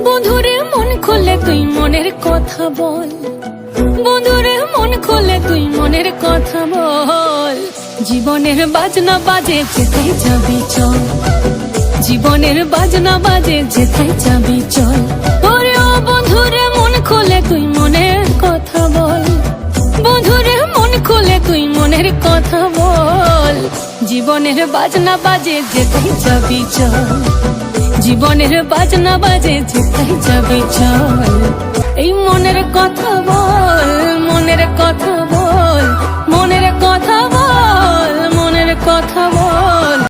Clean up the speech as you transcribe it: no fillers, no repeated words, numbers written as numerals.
বন্ধুরে মন খুলে তুই মনের কথা বল, বন্ধুরে মন খুলে তুই মনের কথা বল। জীবনের বাজনা বাজে যেথায় যাবি চল, জীবনের বাজনা বাজে যেথায় যাবি চল। ওরে ও বন্ধুরে মন খুলে তুই মনের কথা বল, বন্ধুরে মন খুলে তুই মনের কথা বল। জীবনের বাজনা বাজে যেথায় যাবি চল, জীবনের বাজনা বাজে যেথায় যাবি চল। এই মনের কথা বল, মনের কথা বল, মনের কথা